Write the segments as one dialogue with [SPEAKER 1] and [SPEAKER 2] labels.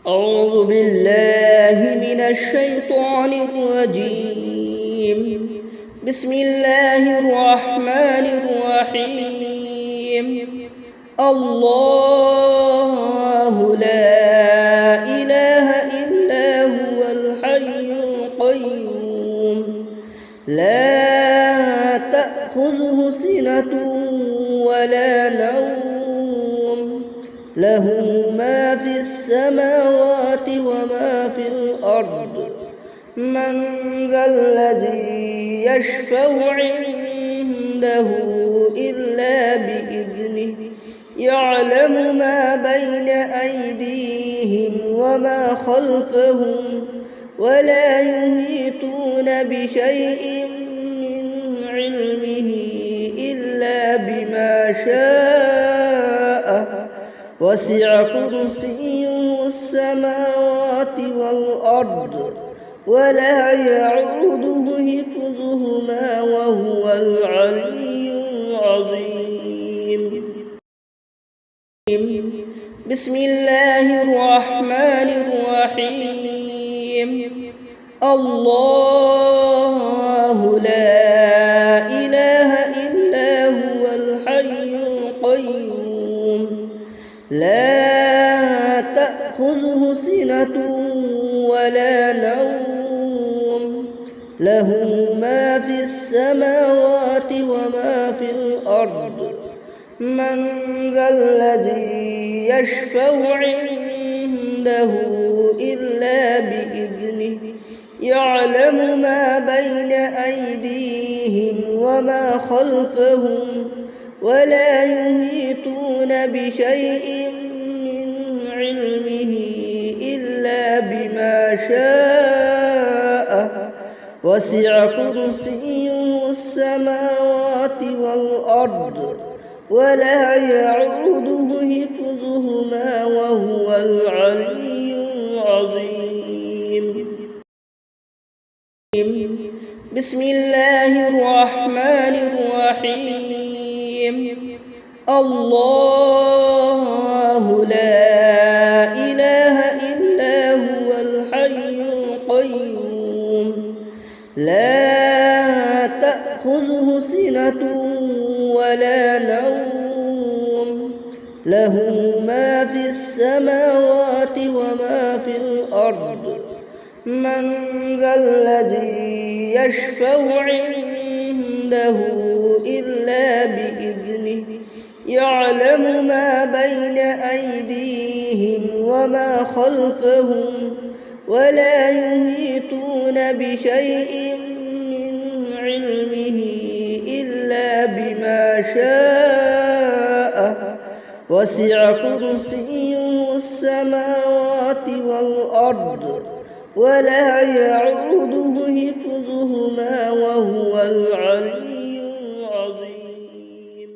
[SPEAKER 1] أعوذ بالله من الشيطان الرجيم. بسم الله الرحمن الرحيم. الله لا إله إلا هو الحي القيوم لا تأخذه سنة ولا نوم له ما في السماوات وما في الأرض من ذا الذي يشفع عنده إلا بإذنه يعلم ما بين أيديهم وما خلفهم ولا يحيطون بشيء من علمه إلا بما شاء وسع كرسيه السماوات والأرض ولا يعوده حفظهما وهو العلي العظيم. بسم الله الرحمن الرحيم. الله لا إله إلا هو الحي القيوم لا تأخذه سنة ولا نوم له ما في السماوات وما في الأرض من ذا الذي يشفع عنده إلا بإذنه يعلم ما بين أيديهم وما خلفهم ولا يحيطون بشيء من علمه إلا بما شاء وسع كرسيه السماوات والأرض ولا يعوده حفظهما وهو العلي العظيم. بسم الله الرحمن الرحيم. الله لا إله إلا هو الحي القيوم لا تأخذه سنة ولا نوم له ما في السماوات وما في الأرض من ذا الذي يشفع عنده إلا بإذنه يعلم ما بين أيديهم وما خلفهم ولا يحيطون بشيء من علمه إلا بما شاء وسع كرسيه السماوات والأرض ولا يعوده حفظهما وهو العلي العظيم.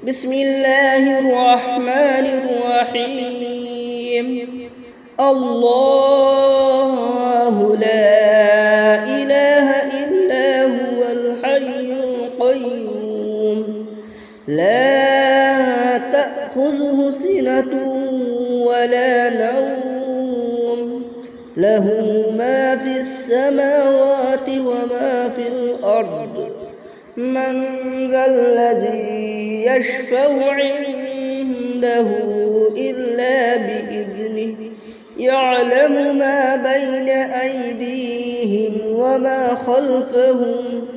[SPEAKER 1] بسم الله الرحمن الرحيم. الله لا إله إلا هو الحي القيوم لا تأخذه سنة ولا نوم له ما في السماوات وما في الأرض من ذا الذي يشفع عنده إلا بإذنه يعلم ما بين أيديهم وما خلفهم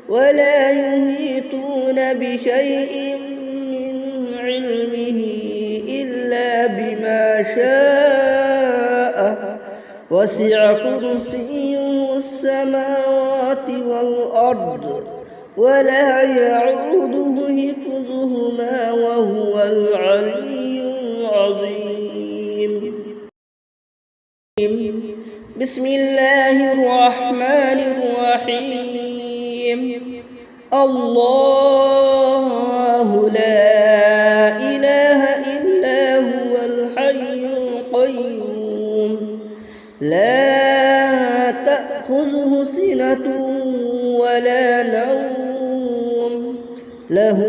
[SPEAKER 1] ولا يحيطون بشيء من علمه إلا بما شاء وسع كرسيه السماوات والأرض ولا يعوده حفظهما وهو العلي العظيم. بسم الله الرحمن الرحيم. الله لا إله إلا هو الحي القيوم لا تأخذه سنة ولا نوم له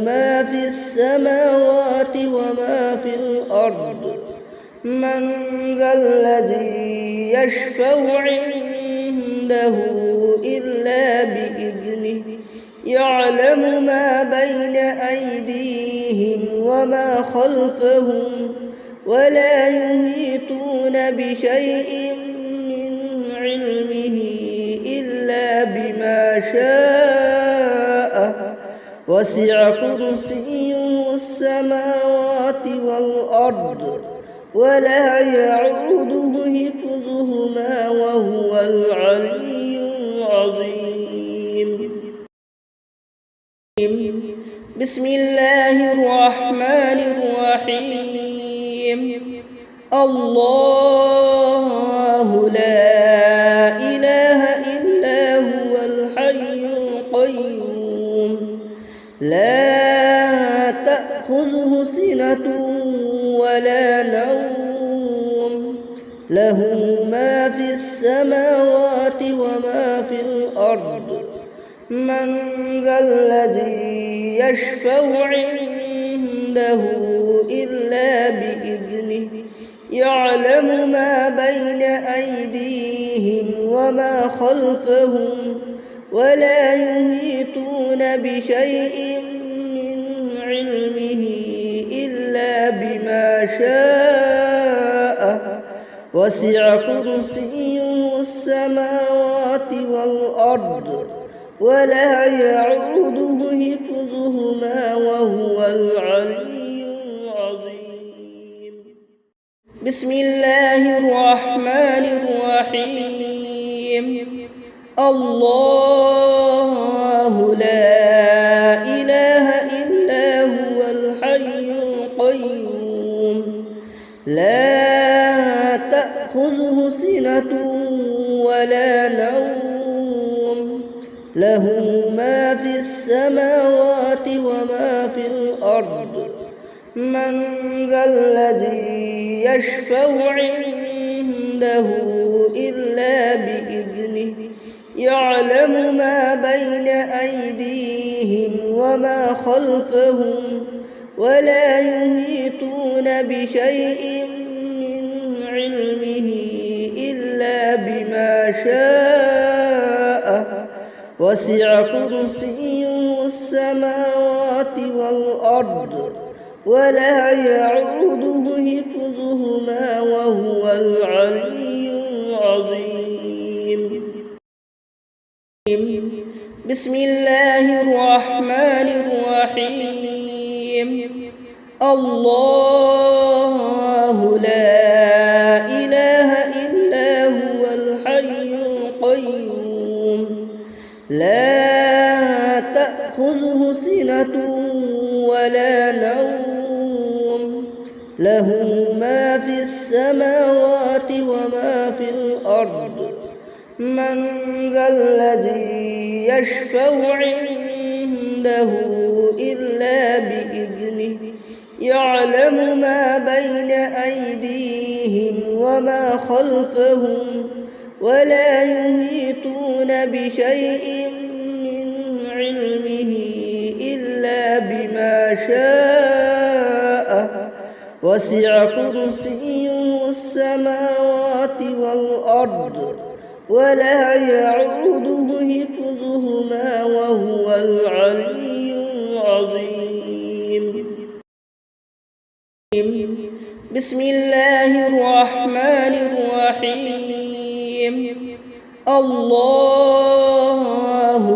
[SPEAKER 1] ما في السماوات وما في الأرض من ذا الذي يشفع عنده إلا بإذنه يعلم ما بين أيديهم وما خلفهم ولا يحيطون بشيء من علمه إلا بما شاء وسع كرسيه السماوات والأرض ولا يعوده حفظهما وهو العلي العظيم. بسم الله الرحمن الرحيم. الله لا إله إلا هو الحي القيوم لا تأخذه سنة ولا نوم له ما في السماوات وما في الأرض. من ذا الذي يشفع عنده إلا بإذنه يعلم ما بين أيديهم وما خلفهم ولا يحيطون بشيء من علمه إلا بما شاء وسع كرسيه السماوات والأرض ولا يعوده حفظهما وهو العلي العظيم. بسم الله الرحمن الرحيم. الله لا إله إلا هو الحي القيوم لا تأخذه سنة ولا نوم له ما في السماوات وما في الأرض. من ذا الذي يشفع عنده إلا بإذنه يعلم ما بين أيديهم وما خلفهم ولا يحيطون بشيء من علمه إلا بما شاء وسع كرسيه السماوات والأرض ولا يعوده حفظهما وهو العلي العظيم. بسم الله الرحمن الرحيم. الله لا إله إلا هو الحي القيوم لا تأخذه سنة ولا نوم له ما في السماوات وما في الأرض. من ذا الذي يشفع عنده إلا بإذنه يعلم ما بين أيديهم وما خلفهم ولا يحيطون بشيء من علمه إلا بما شاء وسع كرسيه السماوات والأرض ولا يعوده حفظهما وهو العلي العظيم. بسم الله الرحمن الرحيم. الله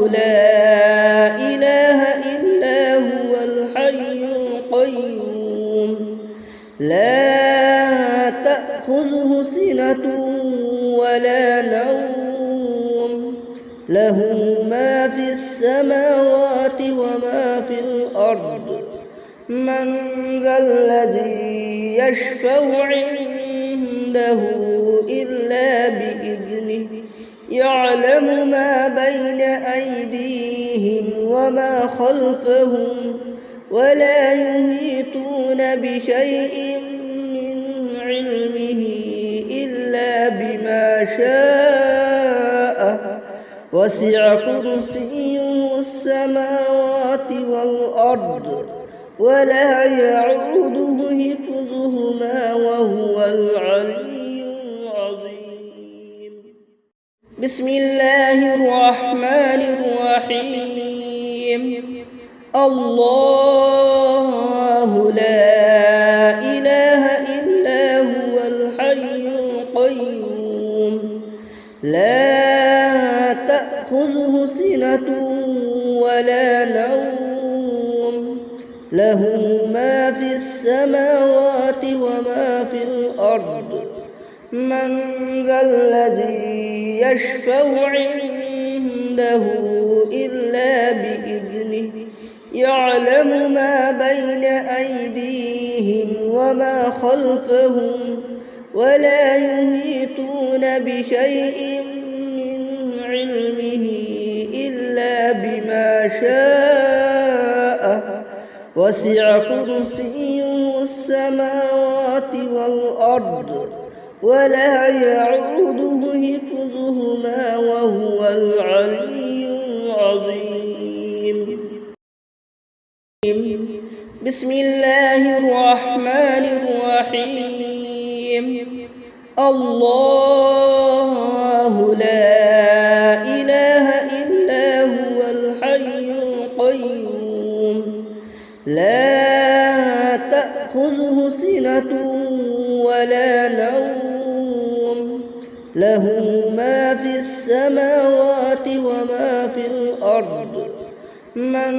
[SPEAKER 1] لا إله إلا هو الحي القيوم لا تأخذه سنة ولا نوم له ما في السماوات وما في الأرض. من ذا الذي يشفع عنده إلا بإذنه يعلم ما بين أيديهم وما خلفهم ولا يحيطون بشيء من علمه إلا بما شاء وسع كرسيه السماوات والأرض ولا يعوده حفظهما خلفهما وهو العلي العظيم. بسم الله الرحمن الرحيم. الله لا إله إلا هو الحي القيوم لا تأخذه سنة ولا نوم له ما في السماوات وما في الأرض. من ذا الذي يشفع عنده إلا بإذنه يعلم ما بين أيديهم وما خلفهم ولا يحيطون بشيء من علمه إلا بما شاء. وسع كرسيه السماوات والأرض ولا يعوده حفظهما وهو العلي العظيم. بسم الله الرحمن الرحيم. الله لا إله إلا هو الحي القيوم لا تأخذه سنة ولا نوم له ما في السماوات وما في الأرض. من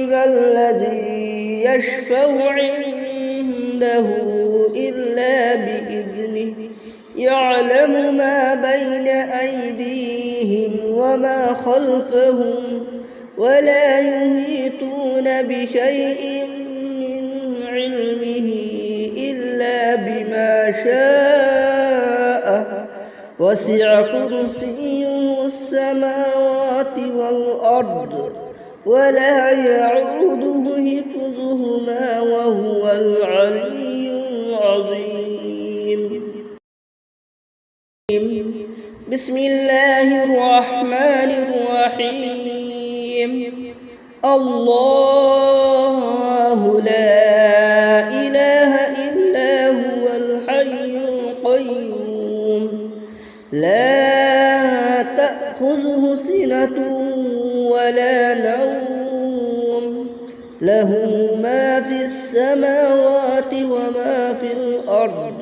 [SPEAKER 1] ذا الذي يشفع عنده إلا بإذنه يعلم ما بين أيديهم وما خلفهم ولا يحيطون بشيء من علمه إلا بما شاء. وسع كرسيه السماوات والأرض ولا يعوده حفظهما وهو العلي العظيم. بسم الله الرحمن الرحيم. الله لا إله إلا هو الحي القيوم لا تأخذه سنة ولا نوم له ما في السماوات وما في الأرض.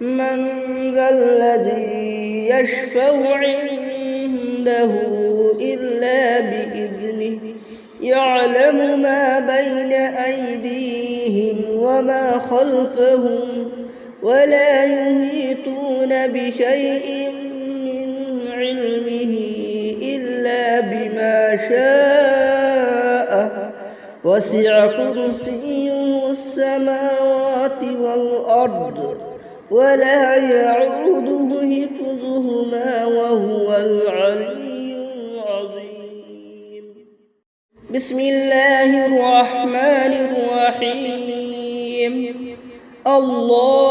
[SPEAKER 1] من ذا الذي يشفع عنده إلا بإذنه يعلم ما بين أيديهم وما خلفهم ولا يحيطون بشيء من علمه إلا بما شاء. وسع كرسيه السماوات والأرض ولا يعوده حفظهما وهو العلي العظيم. بسم الله الرحمن الرحيم. الله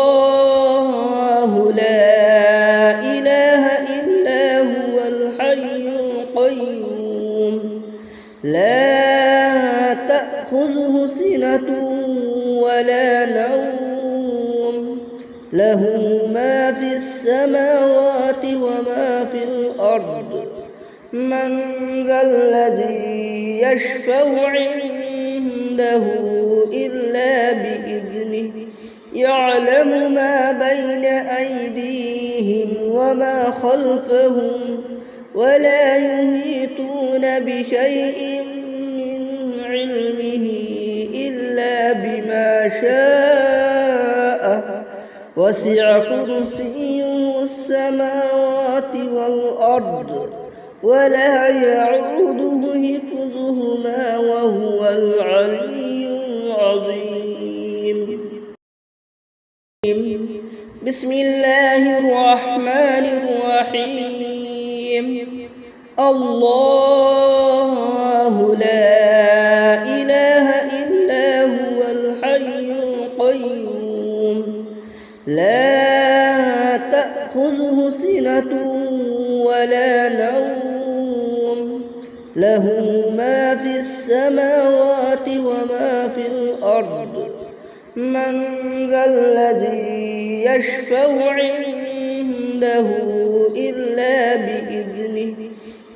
[SPEAKER 1] لا إله إلا هو الحي القيوم لا تأخذه سنة ولا نوم له ما في السماوات وما في الأرض. من ذا الذي يشفع عنده إلا بإذنه يعلم ما بين أيديهم وما خلفهم ولا يحيطون بشيء من علمه إلا بما شاء. وسع كرسيه السماوات والأرض ولا يعوده حفظهما وهو العلي العظيم. بسم الله الرحمن الرحيم. الله لا إله إلا هو الحي القيوم لا تأخذه سنة ولا نوم له ما في السماوات وما في الأرض. من ذا الذي يشفع عنده إلا بإذنه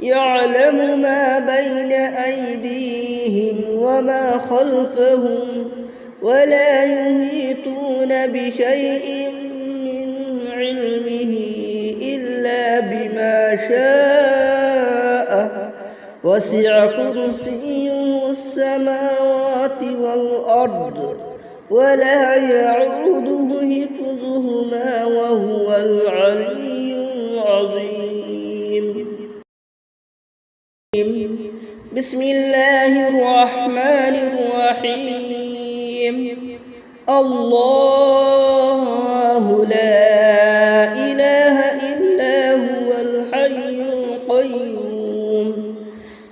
[SPEAKER 1] يعلم ما بين أيديهم وما خلفهم ولا يحيطون بشيء من علمه إلا بما شاء وسع كرسيه السماوات والأرض ولا يعوده حفظهما وهو العلي العظيم. بسم الله الرحمن الرحيم. الله لا إله إلا هو الحي القيوم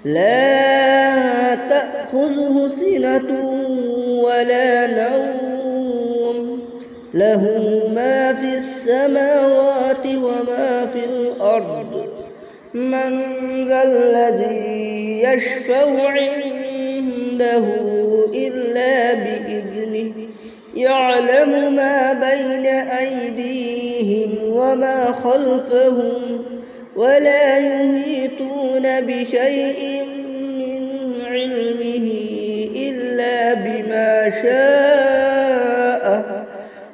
[SPEAKER 1] لا تأخذه سنة ولا نوم له ما في السماوات وما في الأرض. من ذا الذي يشفع عنده إلا بإذنه يعلم ما بين أيديهم وما خلفهم ولا يحيطون بشيء من علمه إلا بما شاء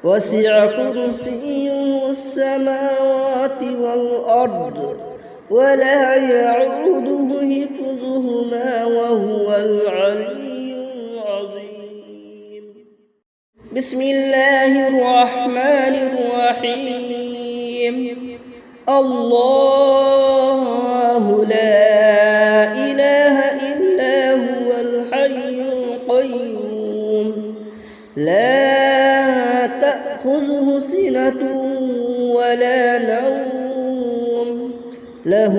[SPEAKER 1] وسع كرسيه السماوات والأرض ولا يعوده حفظهما وهو العلي العظيم. بسم الله الرحمن الرحيم. الله لا إله إلا هو الحي القيوم لا تأخذه سنة ولا نوم له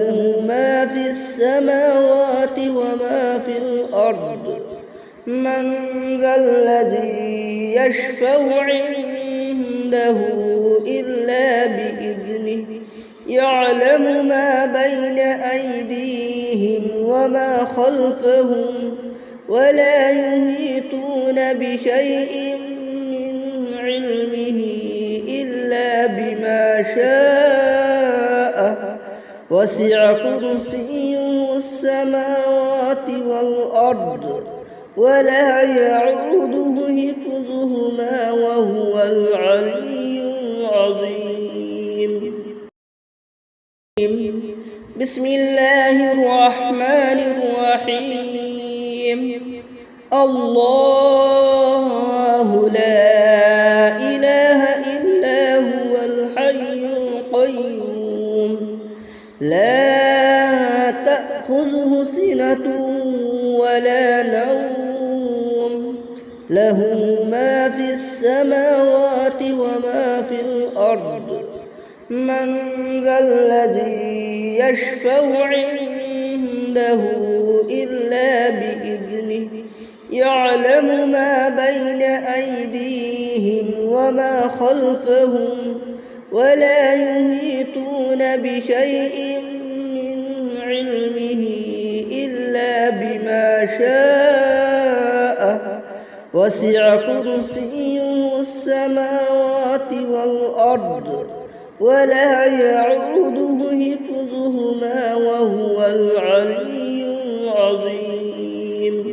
[SPEAKER 1] ما في السماوات وما في الأرض. من ذا الذي يشفع عنده إلا بإذنه يعلم ما بين أيديهم وما خلفهم ولا يحيطون بشيء من علمه إلا بما شاء وسع كرسيه السماوات والأرض ولا يعوده حفظهما وهو العلي العظيم. بسم الله الرحمن الرحيم. الله لا إله إلا هو الحي القيوم لا تأخذه سنة ولا نوم له ما في السماوات وما في الأرض. من ذا الذي يشفع عنده إلا بإذنه يعلم ما بين أيديهم وما خلفهم ولا يحيطون بشيء من علمه إلا بما شاء وسع كرسيه السماوات والأرض ولا يعوده حفظهما وهو العلي العظيم.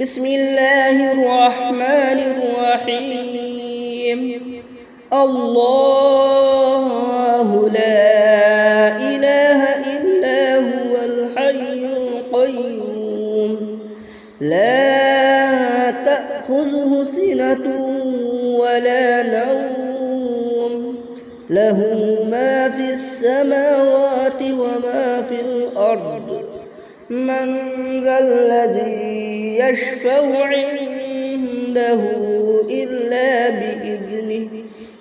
[SPEAKER 1] بسم الله الرحمن الرحيم. الله لا إله إلا هو الحي القيوم لا تأخذه سنة ولا نوم له ما في السماوات وما في الأرض. من ذا الذي يشفع عنده إلا بإذنه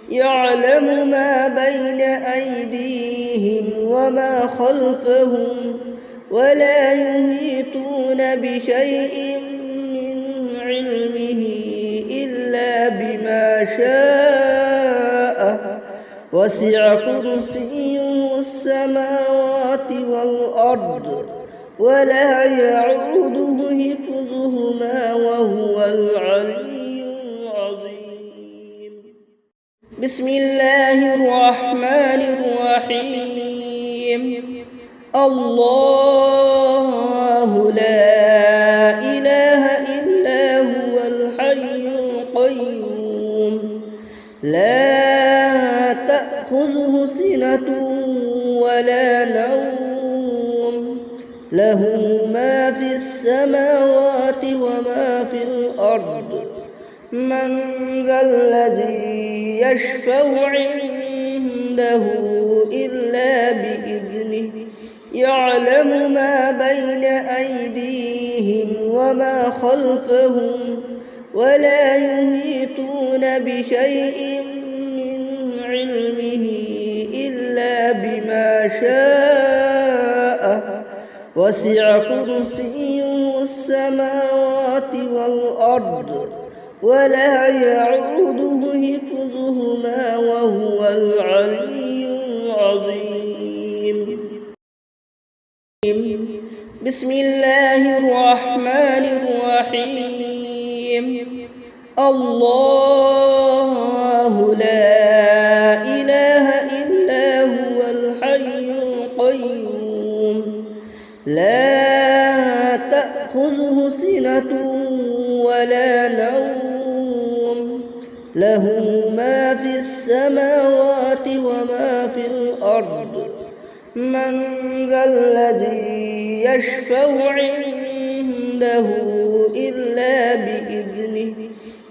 [SPEAKER 1] يعلم ما بين أيديهم وما خلفهم ولا يحيطون بشيء من علمه إلا بما شاء وسع كرسيه السماوات والأرض ولا يعوده حفظهما وهو العلي العظيم. بسم الله الرحمن الرحيم. الله لا إله إلا هو الحي القيوم لا تأخذه سنة ولا نوم له ما في السماوات وما في الأرض. من ذا الذي يشفع عنده إلا بإذنه يعلم ما بين أيديهم وما خلفهم ولا يحيطون بشيء من علمه إلا بما شاء وسع كرسيه السماوات والأرض ولا يعوده حفظهما وهو العلي العظيم. بسم الله الرحمن الرحيم. الله لا إله إلا هو الحي القيوم لا تأخذه سنة ولا نوم له ما في السماوات وما في الأرض. من ذا الذي يشفع عنده إلا بإذنه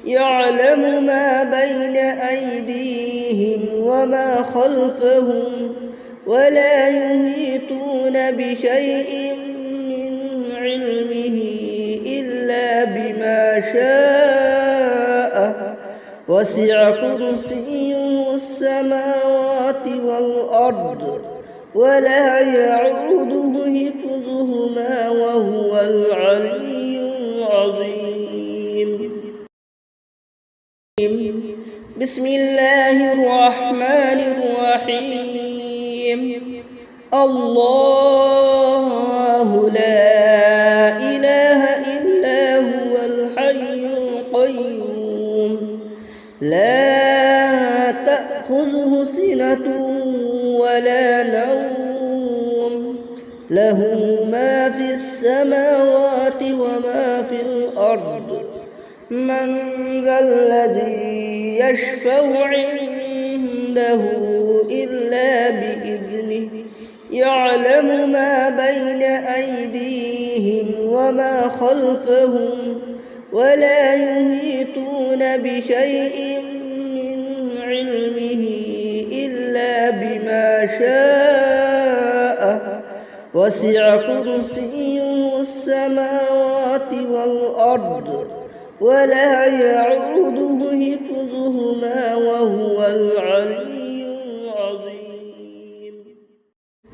[SPEAKER 1] يعلم ما بين أيديهم وما خلفهم ولا يحيطون بشيء من علمه إلا بما شاء وسع كرسيه السماوات والأرض ولا يعوده حفظهما وهو العلي العظيم. بسم الله الرحمن الرحيم. الله لا إله إلا هو الحي القيوم لا تأخذه سنة ولا نوم له ما في السماوات وما في الأرض. من ذا الذي يشفع عنده إلا بإذنه يعلم ما بين أيديهم وما خلفهم ولا يحيطون بشيء من علمه إلا بما شاء وسع كرسيه السماوات والأرض ولا يعوده حفظهما وهو العلي العظيم.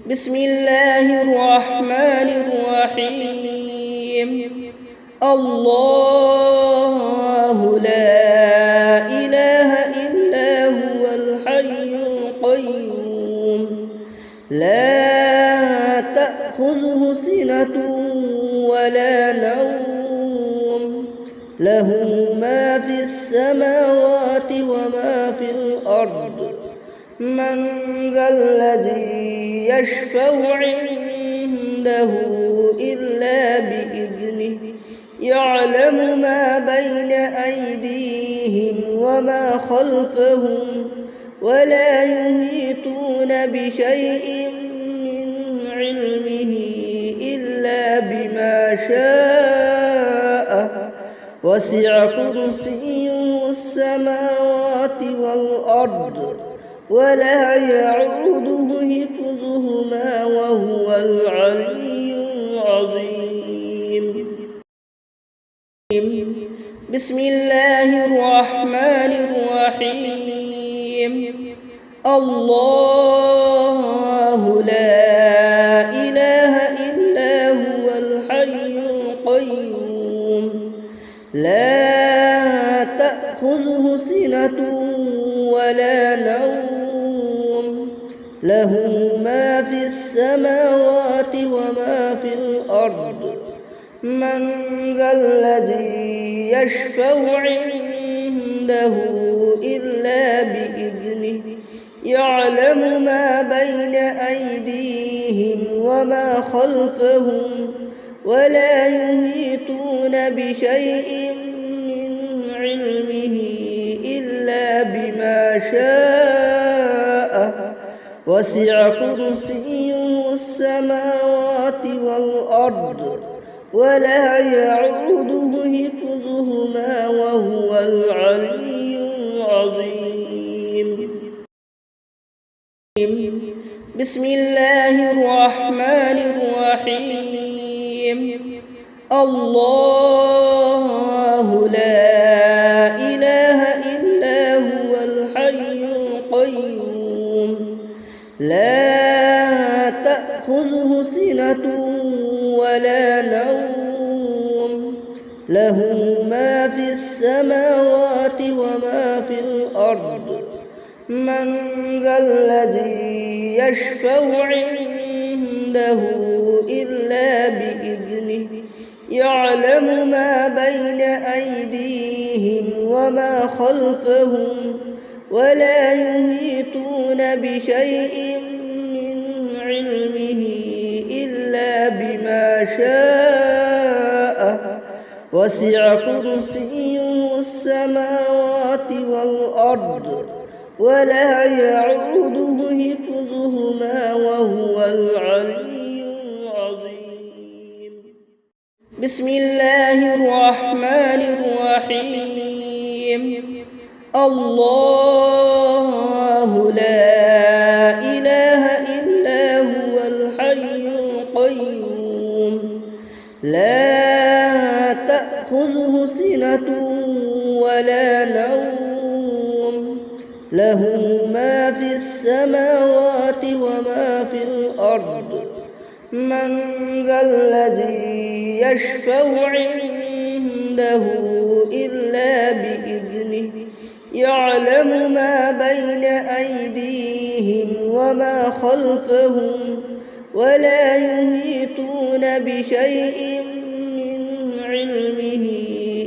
[SPEAKER 1] بسم الله الرحمن الرحيم. الله لا إله إلا هو الحي القيوم لا تأخذه سنة ولا نوم له ما في السماوات وما في الأرض. من ذا الذي يشفع عنده إلا بإذنه يعلم ما بين أيديهم وما خلفهم ولا يحيطون بشيء من علمه إلا بما شاء وسع كرسيه السماوات والأرض ولا يعوده حفظهما وهو العلي العظيم. بسم الله الرحمن الرحيم. الله لا إله إلا هو الحي القيوم لا تأخذه سنة ولا نوم له ما في السماوات وما في الأرض. من ذا الذي يشفع عنده إلا بإذنه يعلم ما بين أيديهم وما خلفهم ولا يحيطون بشيء من علمه إلا بما شاء. وسع كرسيه السماوات والأرض ولا يعوده حفظهما وهو العلي العظيم. بسم الله الرحمن الرحيم. الله لا إله إلا هو الحي القيوم لا تأخذه سنة ولا نوم له ما في السماوات وما في الأرض. من ذا الذي يشفع عنده إلا بإذنه يعلم ما بين أيديهم وما خلفهم ولا يحيطون بشيء من علمه إلا بما شاء. وسع كرسيه السماوات والأرض ولا يعوده حفظهما وهو العلي العظيم. بسم الله الرحمن الرحيم. الله لا إله إلا هو الحي القيوم لا تأخذه سنة ولا نوم له ما في السماوات وما في الأرض. من ذا الذي يشفع عنده إلا بإذنه يعلم ما بين أيديهم وما خلفهم ولا يحيطون بشيء من علمه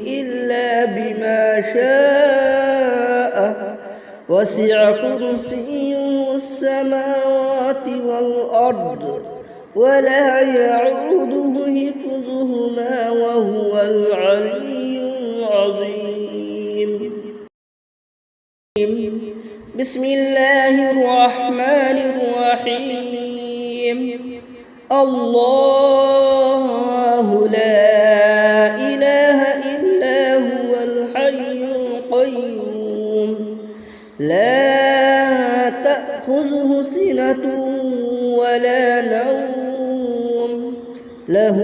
[SPEAKER 1] إلا بما شاء. وسع كرسيه السماوات والأرض ولا يعوده حفظهما وهو العلي العظيم. بسم الله الرحمن الرحيم. الله لا إله إلا هو الحي القيوم لا تأخذه سنة ولا نوم له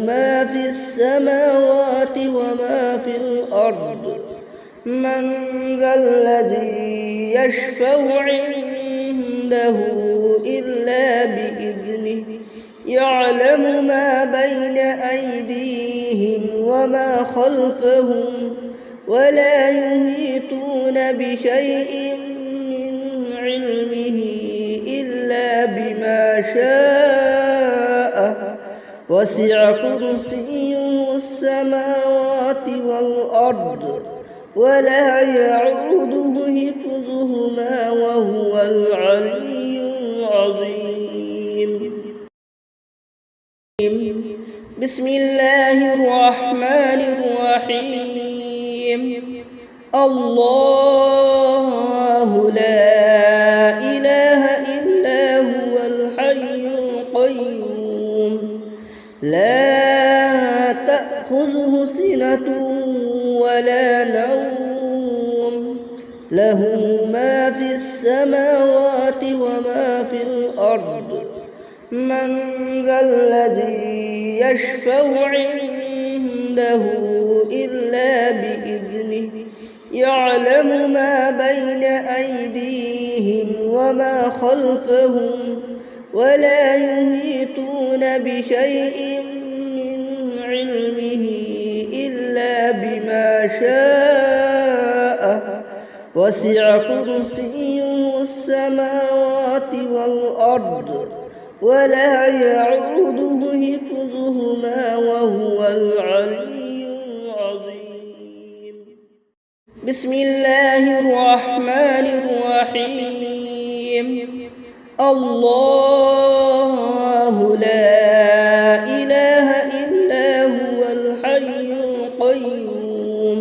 [SPEAKER 1] ما في السماوات وما في الأرض. من ذا الذي يشفع عنده إلا بإذنه يعلم ما بين أيديهم وما خلفهم ولا يحيطون بشيء من علمه إلا بما شاء. وسع كرسيه السماوات والأرض ولا يعوده حفظهما وهو العلي العظيم. بسم الله الرحمن الرحيم. الله لا إله إلا هو الحي القيوم لا تأخذه سنة ولا نوم له ما في السماوات وما في الأرض. من ذا الذي يشفع عنده إلا بإذنه يعلم ما بين أيديهم وما خلفهم ولا يحيطون بشيء من علمه إلا بما شاء. وسع كرسيه السماوات والأرض ولا يعوده حفظهما وهو العلي العظيم. بسم الله الرحمن الرحيم. الله لا إله إلا هو الحي القيوم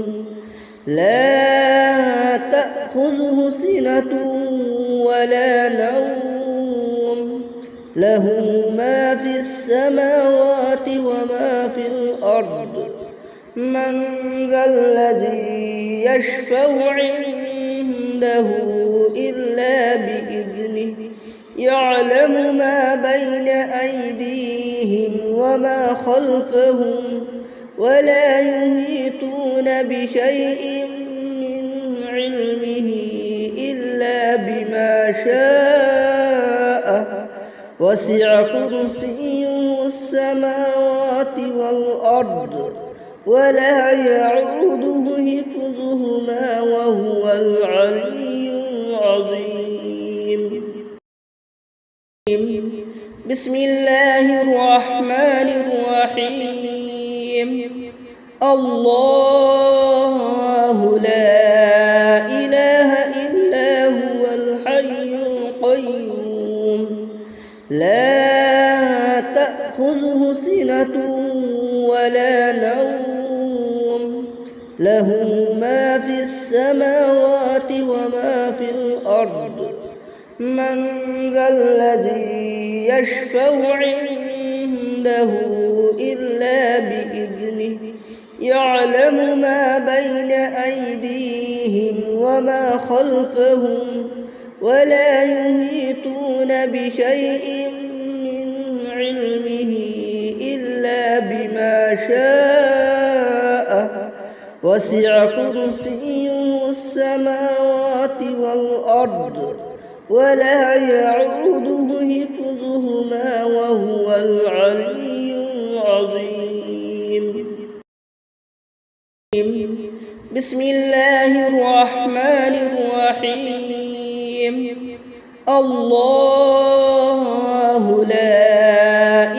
[SPEAKER 1] لا تأخذه سنة ولا نوم له ما في السماوات وما في الأرض من ذا الذي يشفع عنده إلا بإذنه يعلم ما بين أيديهم وما خلفهم ولا يحيطون بشيء من علمه إلا بما شاء وسع كرسيه السماوات والأرض ولا يعوده حفظهما وهو العلي العظيم. بسم الله الرحمن الرحيم. الله لا إله إلا هو الحي القيوم لا تأخذه سنة ولا نوم له ما في السماوات وما في الأرض من ذا الذي يشفع عنده إلا بإذنه يعلم ما بين أيديهم وما خلفهم ولا يحيطون بشيء من علمه إلا بما شاء وسع كرسيه السماوات والأرض ولا يعوده حفظهما وهو العلي العظيم. بسم الله الرحمن الرحيم. الله لا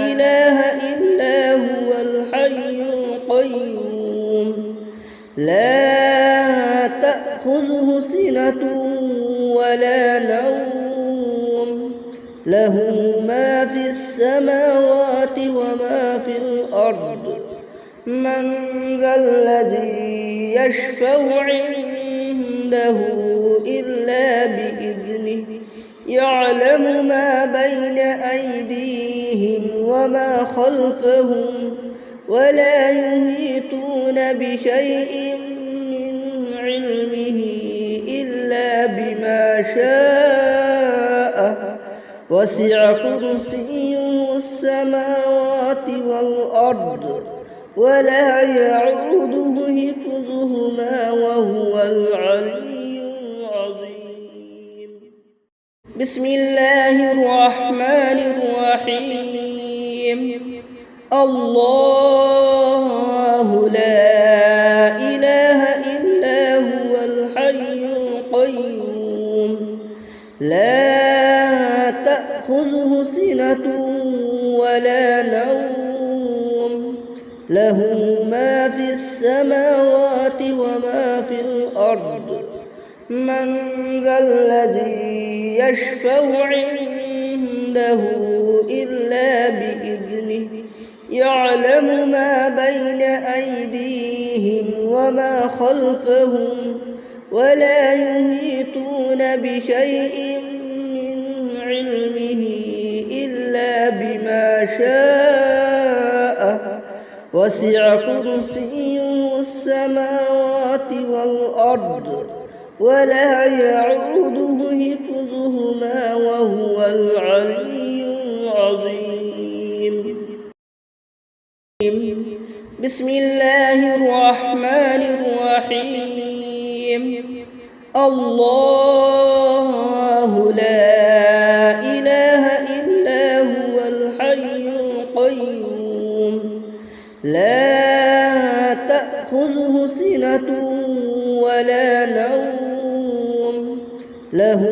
[SPEAKER 1] إله إلا هو الحي القيوم لا تأخذه سنة ولا نوم له ما في السماوات وما في الأرض من ذا الذي يشفع عنده إلا بإذنه يعلم ما بين أيديهم وما خلفهم ولا يحيطون بشيء من علمه إلا بما شاء وسع كرسيه السماوات والأرض ولا يعوده حفظهما وهو العلي العظيم. بسم الله الرحمن الرحيم. الله لا إله إلا هو الحي القيوم لا تأخذه سنة ولا نوم له ما في السماوات وما في الأرض من ذا الذي يشفع عنده إلا بإذنه يعلم ما بين أيديهم وما خلفهم ولا يحيطون بشيء من علمه إلا بما شاء وسع كرسيه السماوات والأرض ولا يعوده حفظهما وهو العلي العظيم. بسم الله الرحمن الرحيم. الله لا إله إلا هو الحي القيوم لا تأخذه سنة ولا نوم له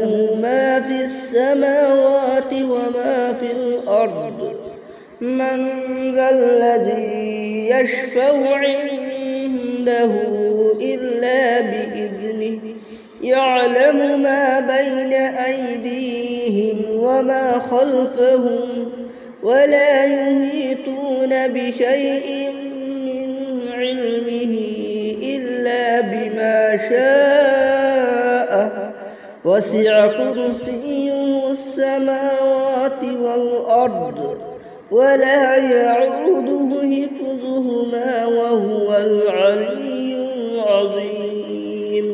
[SPEAKER 1] ما في السماوات وما في الأرض. من ذا الذي يشفع عنده إلا بإذنه يعلم ما بين أيديهم وما خلفهم ولا يحيطون بشيء من علمه إلا بما شاء. وسع كرسيه السماوات والأرض ولا يعوده حفظهما وهو العلي العظيم.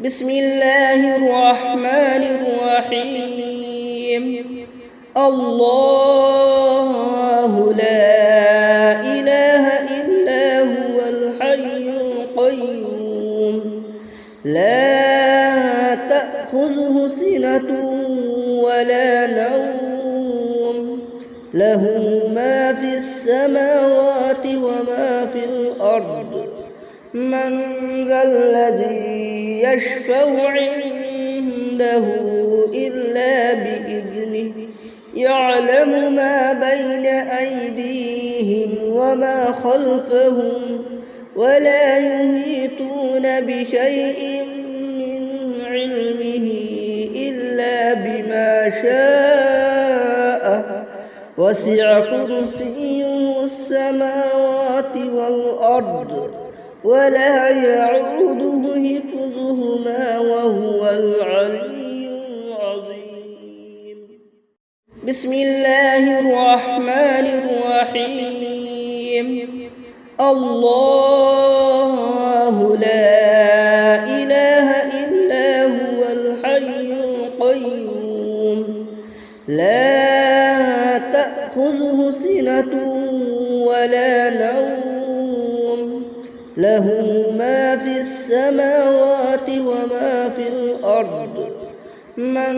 [SPEAKER 1] بسم الله الرحمن الرحيم. الله لا إله إلا هو الحي القيوم لا تأخذه سنة ولا نوم له ما في السماوات وما في الأرض. من ذا الذي يشفع عنده إلا بإذنه يعلم ما بين أيديهم وما خلفهم ولا يحيطون بشيء من علمه إلا بما شاء. وسع كرسيه السماوات والأرض ولا يعوده حفظهما وهو العلي العظيم. بسم الله الرحمن الرحيم. الله لا إله إلا هو الحي القيوم لا تأخذه سنة ولا نوم له ما في السماوات وما في الأرض. من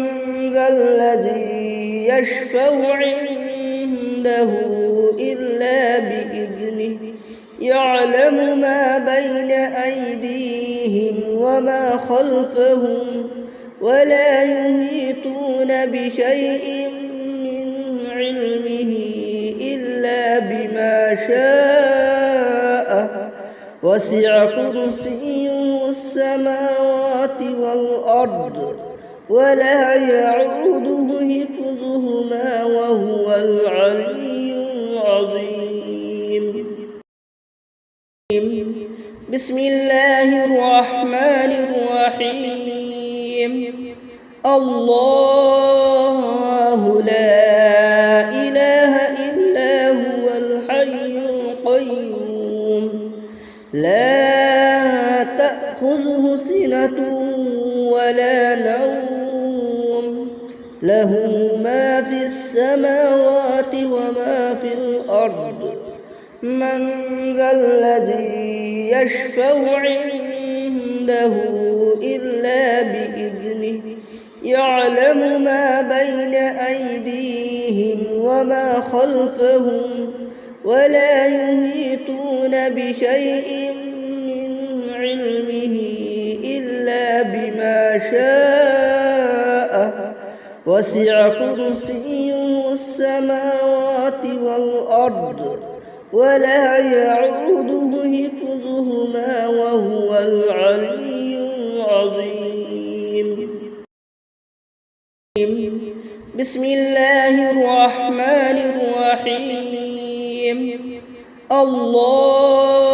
[SPEAKER 1] ذا الذي يشفع عنده إلا بإذنه يعلم ما بين أيديهم وما خلفهم ولا يحيطون بشيء من علمه إلا بما شاء. وسع كرسيه السماوات والأرض ولا يعوده حفظهما وهو العلي العظيم. بسم الله الرحمن الرحيم. الله لا إله إلا هو الحي القيوم لا تأخذه سنة ولا نوم له ما في السماوات وما في الأرض. من ذا الذي يشفع عنده إلا بإذنه يعلم ما بين أيديهم وما خلفهم ولا يحيطون بشيء من علمه إلا بما شاء. وسع كرسيه السماوات والأرض ولا يعوده حفظهما وهو العلي العظيم. بسم الله الرحمن الرحيم. الله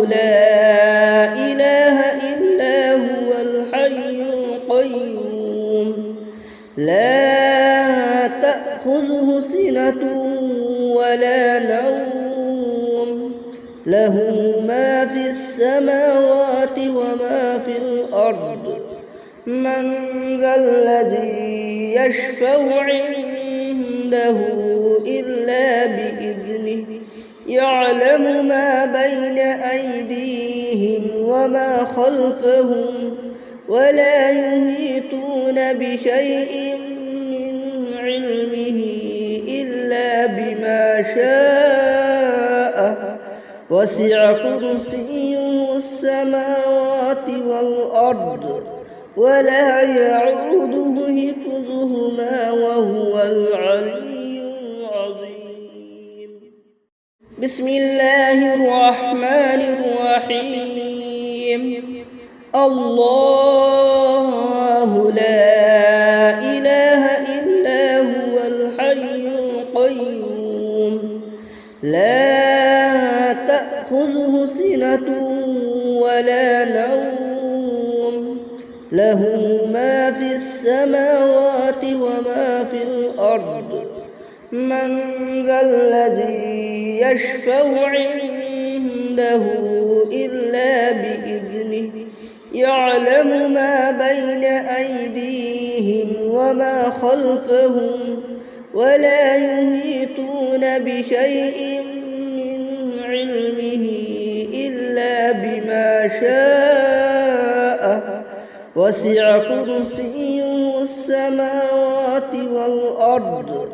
[SPEAKER 1] لا إله إلا هو الحي القيوم لا تأخذه سنة ولا نوم له ما في السماوات وما في الأرض. من ذا الذي يشفع عنده إلا بإذنه يعلم ما بين أيديهم وما خلفهم ولا يحيطون بشيء من علمه إلا بما شاء. وسع كرسيه السماوات والأرض ولا يعوده حفظهما وهو العلي العظيم. بسم الله الرحمن الرحيم. الله لا إله إلا هو الحي القيوم لا تأخذه سنة ولا نوم له ما في السماوات وما في الأرض من ذا الذي يشفع عنده إلا بإذنه يعلم ما بين أيديهم وما خلفهم ولا يحيطون بشيء من علمه إلا بما شاء وسع كرسيه السماوات والأرض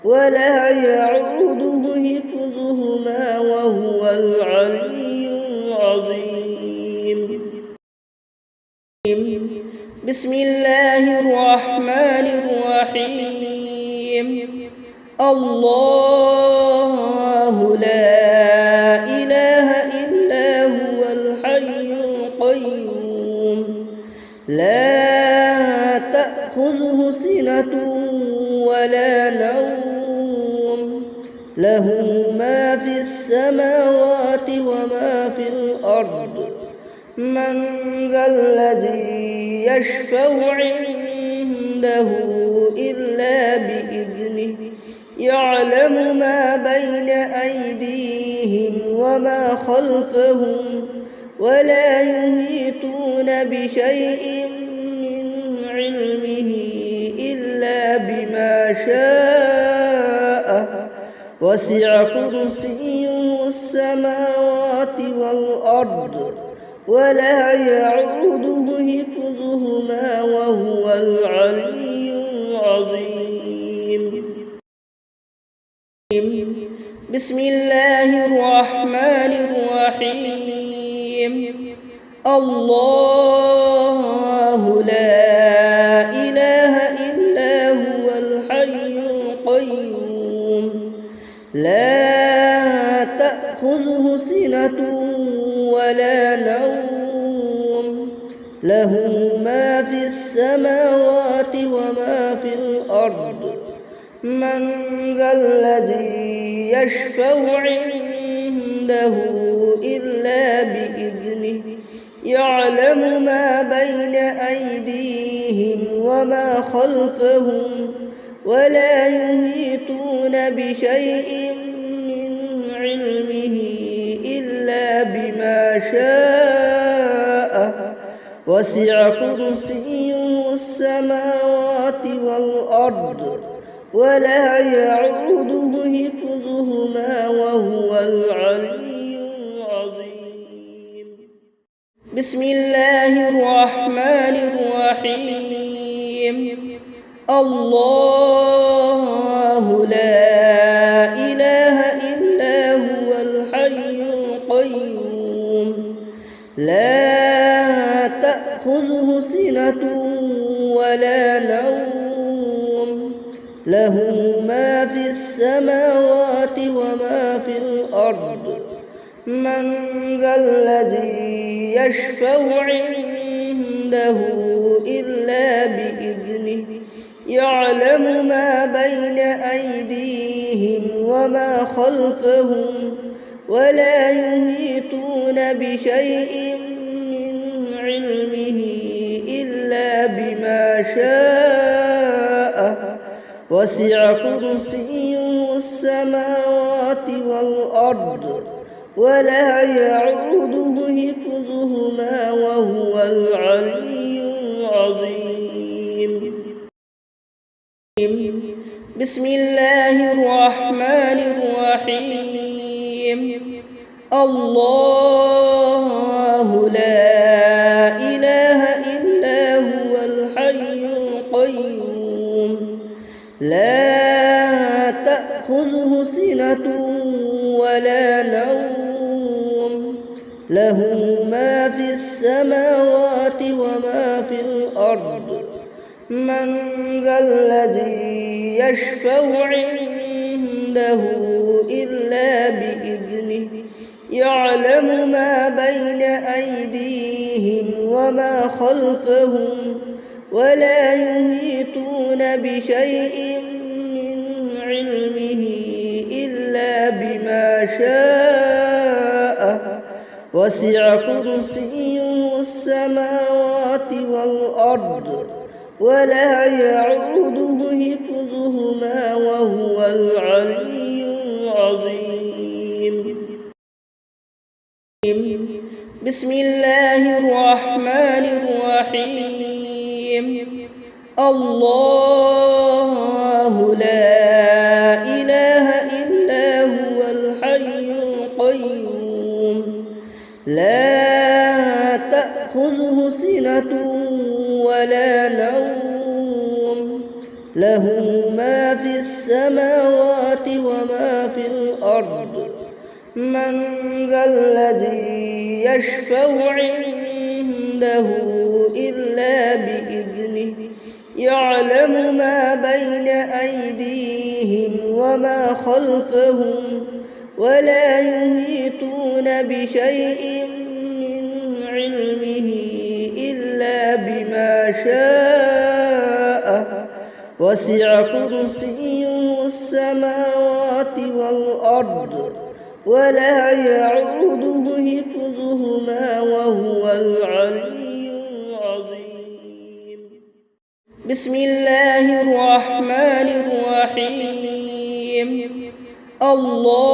[SPEAKER 1] ولا يعوده حفظهما وهو العلي العظيم. بسم الله الرحمن الرحيم. الله لا إله إلا هو الحي القيوم لا تأخذه سنة ولا نوم له ما في السماوات وما في الأرض من ذا الذي يشفع عنده إلا بإذنه يعلم ما بين أيديهم وما خلفهم ولا يحيطون بشيء من علمه إلا بما شاء وسع كرسيه السماوات والأرض ولا يعوده حفظهما وهو العلي العظيم. بسم الله الرحمن الرحيم. الله لا إله إلا هو الحي القيوم لا تأخذه سنة ولا نوم له ما في السماوات وما في الأرض من ذا الذي يشفع عنده إلا بإذنه يعلم ما بين أيديهم وما خلفهم ولا يحيطون بشيء من علمه إلا بما شاء وسع كرسيه السماوات والأرض ولا يعوده حفظهما وهو العلي العظيم. بسم الله الرحمن الرحيم. الله لا إله إلا هو الحي القيوم لا تأخذه سنة ولا نوم له ما في السماوات وما في الأرض من ذا الذي يشفع عنده إلا بإذنه يعلم ما بين أيديهم وما خلفهم ولا يحيطون بشيء من علمه إلا بما شاء وسع كرسيه السماوات والأرض ولا يعوده حفظهما وهو العلي العظيم. بسم الله الرحمن الرحيم. الله لا إله إلا هو الحي القيوم لا تأخذه سنة ولا نوم له ما في السماوات وما في الأرض. من ذا الذي يشفع عنده إلا بإذنه يعلم ما بين أيديهم وما خلفهم ولا يحيطون بشيء من علمه إلا بما شاء. وسع كرسيه السماوات والأرض ولا يعوده حفظهما وهو العلي العظيم. بسم الله الرحمن الرحيم. الله لا إله إلا هو الحي القيوم لا تأخذه سنة ولا نوم له ما في السماوات وما في الأرض. من ذا الذي يشفع عنده إلا بإذنه يعلم ما بين أيديهم وما خلفهم ولا يحيطون بشيء من علمه إلا بما شاء. وسع كرسيه السماوات والأرض ولا يعوده حفظهما وهو العلي العظيم. بسم الله الرحمن الرحيم. الله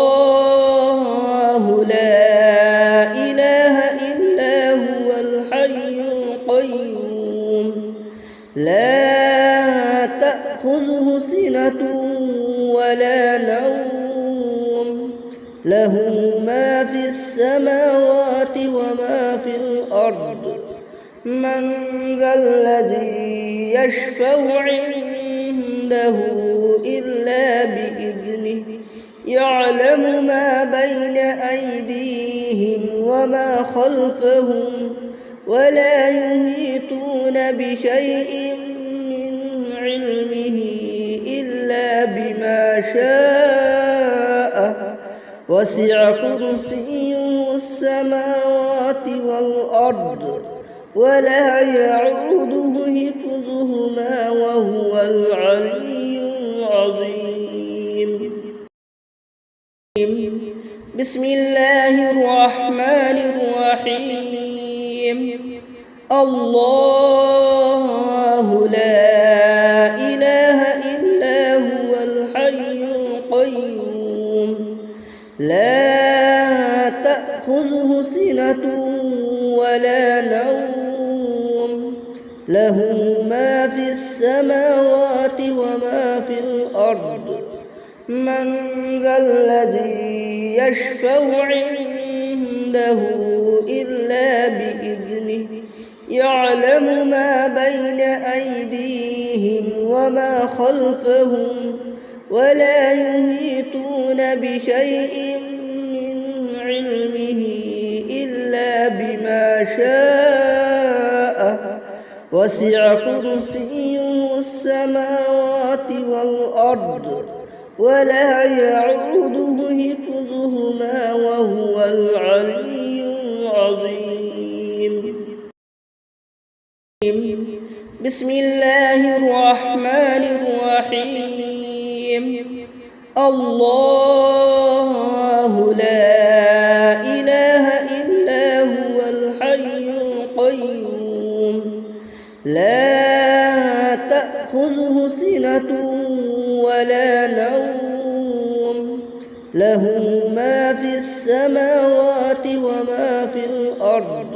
[SPEAKER 1] لا إله إلا هو الحي القيوم لا تأخذه سنة ولا نوم له ما في السماوات وما في الأرض. من ذا الذي يشفع عنده إلا بإذنه يعلم ما بين أيديهم وما خلفهم ولا يحيطون بشيء من علمه إلا بما شاء. وسع كرسيه السماوات والأرض ولا يعوده حفظهما وهو العلي العظيم. بسم الله الرحمن الرحيم. الله لا إله إلا هو الحي القيوم لا تأخذه سنة ولا نوم له ما في السماوات وما في الأرض. من ذا الذي يشفع عنده إلا بإذنه يعلم ما بين أيديهم وما خلفهم ولا يحيطون بشيء من علمه إلا بما شاء. وسع كرسيه السماوات والأرض ولا يعوده حفظهما وهو العلي العظيم. بسم الله الرحمن الرحيم. الله لا إله إلا هو الحي القيوم لا تأخذه سنة ولا نوم له ما في السماوات وما في الأرض.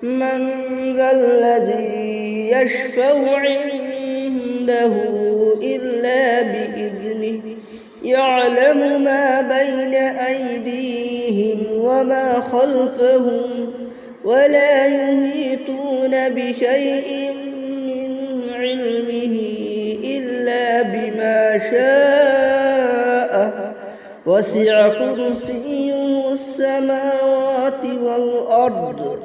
[SPEAKER 1] من ذا الذي يشفع عنده إلا بإذنه يعلم ما بين أيديهم وما خلفهم ولا يحيطون بشيء من علمه إلا بما شاء. وسع كرسيه السماوات والأرض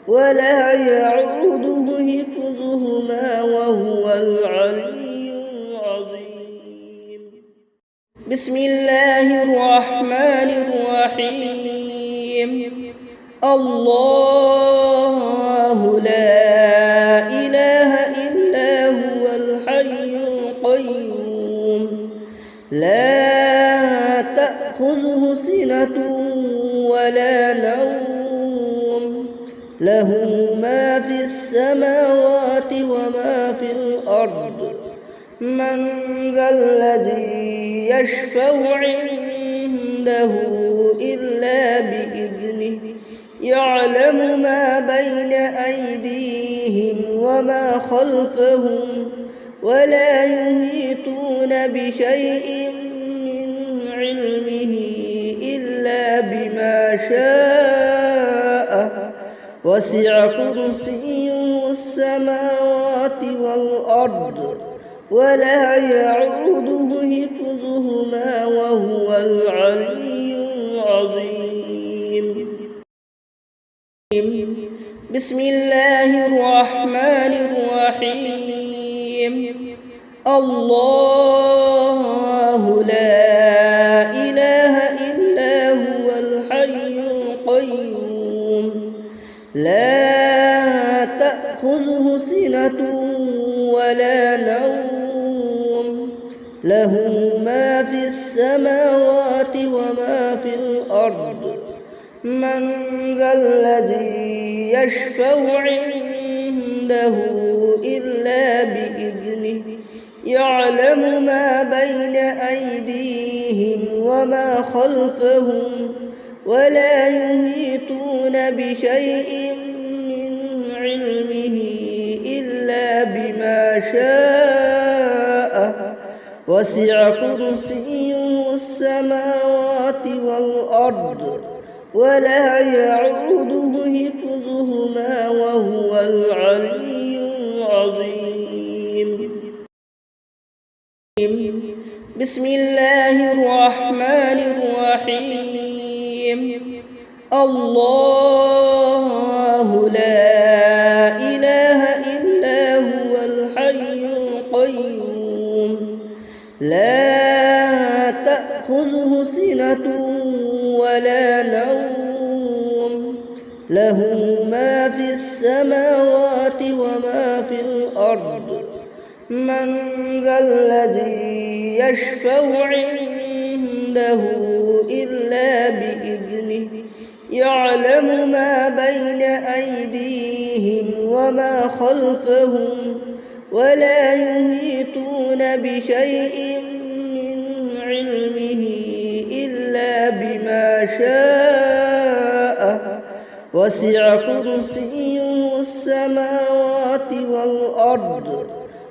[SPEAKER 1] ولا يعوده حفظهما وهو العلي العظيم. بسم الله الرحمن الرحيم. الله لا إله إلا هو الحي القيوم لا تأخذه سنة ولا نوم له ما في السماوات وما في الأرض من ذا الذي يشفع عنده إلا بإذنه يعلم ما بين أيديهم وما خلفهم ولا يحيطون بشيء من علمه إلا بما شاء وسع كرسيه السماوات والأرض ولا يعوده حفظهما وهو العلي العظيم. بسم الله الرحمن الرحيم. الله لا إله إلا هو الحي القيوم لا تأخذه سنة ولا نوم له ما في السماوات وما في الأرض من ذا الذي يشفع عنده إلا بإذنه يعلم ما بين أيديهم وما خلفهم ولا يحيطون بشيء من علمه إلا بما شاء وسع كرسيه السماوات والأرض ولا يعوده حفظهما وهو العلي العظيم. بسم الله الرحمن الرحيم. الله لا إله إلا هو الحي القيوم لا تأخذه سنة ولا نوم له ما في السماوات وما في الأرض من ذا الذي يشفع عنده إلا بإذنه يعلم ما بين أيديهم وما خلفهم ولا يحيطون بشيء من علمه إلا بما شاء وسع كرسيه السماوات والأرض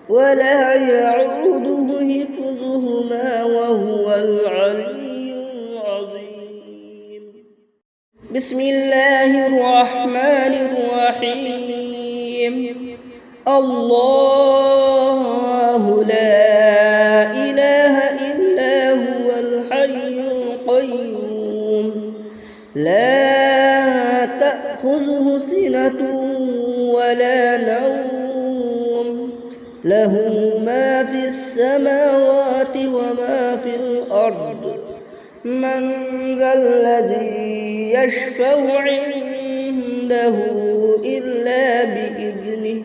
[SPEAKER 1] ولا يعوده حفظهما وهو العلي العظيم. بسم الله الرحمن الرحيم. الله لا إله إلا هو الحي القيوم لا تأخذه سنة ولا نوم له ما في السماوات وما في الأرض من ذا الذي يشفع عنده إلا بإذنه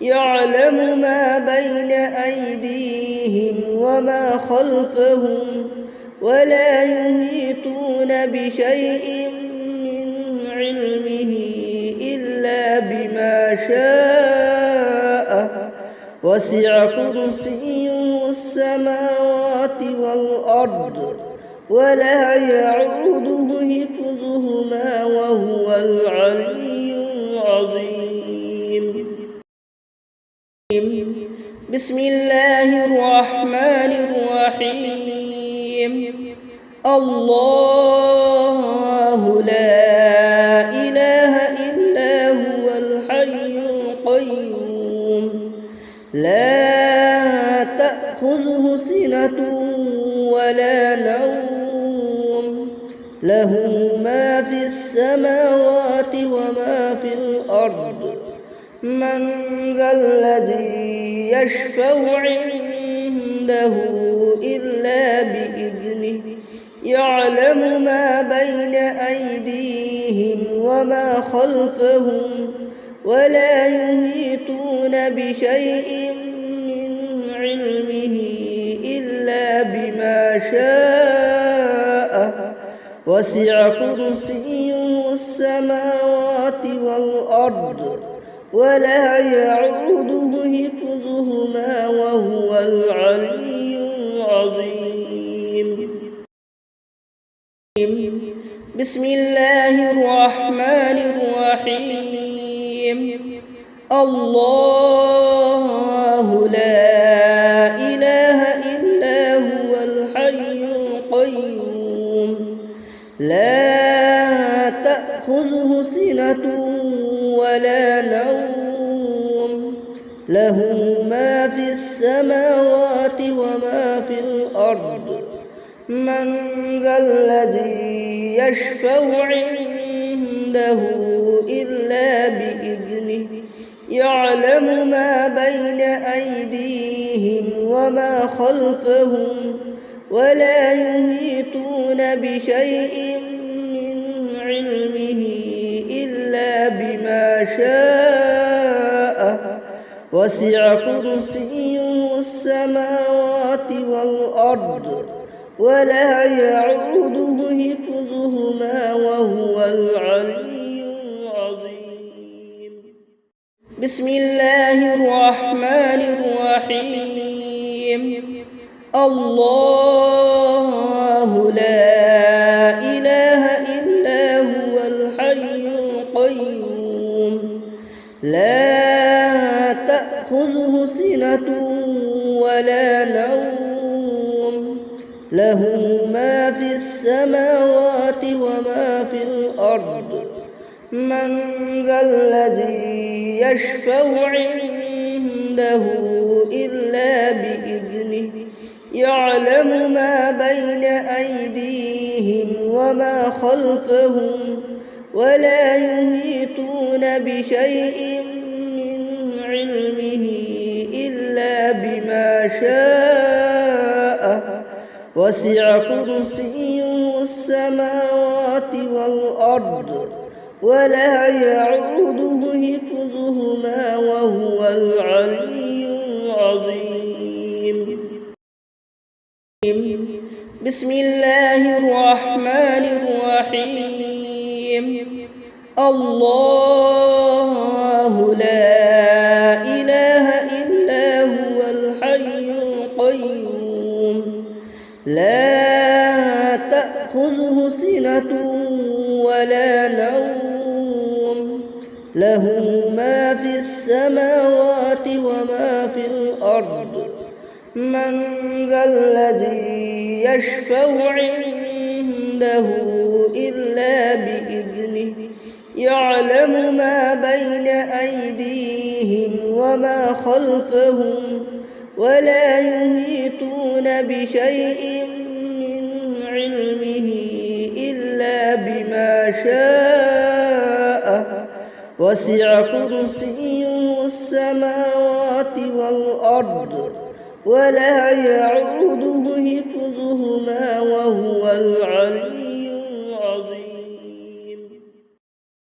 [SPEAKER 1] يعلم ما بين أيديهم وما خلفهم ولا يحيطون بشيء من علمه إلا بما شاء وسع كرسيه السماوات والأرض ولا يعوده حفظهما وهو العلي العظيم. بسم الله الرحمن الرحيم. الله لا إله إلا هو الحي القيوم لا تأخذه سنة ولا نوم له ما في السماوات وما في الأرض. من ذا الذي يشفع عنده إلا بإذنه يعلم ما بين أيديهم وما خلفهم ولا يحيطون بشيء من علمه إلا بما شاء. وسع كرسيه السماوات والأرض ولا يعوده حفظهما وهو العلي العظيم. بسم الله الرحمن الرحيم. الله لا إله إلا هو الحي القيوم لا تأخذه سنة ولا نوم له ما في السماوات وما في الأرض. من ذا الذي يشفع عنده إلا بإذنه يعلم ما بين أيديهم وما خلفهم ولا يحيطون بشيء من علمه إلا بما شاء. وسع كرسيه السماوات والأرض ولا يعوده حفظهما وهو العلي العظيم. بسم الله الرحمن الرحيم. الله لا إله إلا هو الحي القيوم لا تأخذه سنة ولا نوم له ما في السماوات وما في الأرض. من ذا الذي يشفع عنده إلا بإذنه يعلم ما بين أيديهم وما خلفهم ولا يحيطون بشيء من علمه إلا بما شاء. وسع كرسيه السماوات والأرض ولا يعوده حفظهما وهو العلي العظيم. بسم الله الرحمن الرحيم. الله لا إله إلا هو الحي القيوم لا تأخذه سنة ولا نوم له ما في السماوات وما في الأرض. من ذا الذي يشفع عنده إلا بإذنه يعلم ما بين أيديهم وما خلفهم ولا يحيطون بشيء من علمه إلا بما شاء. وسع كرسيه السماوات والأرض ولا يعوده حفظهما وهو العلي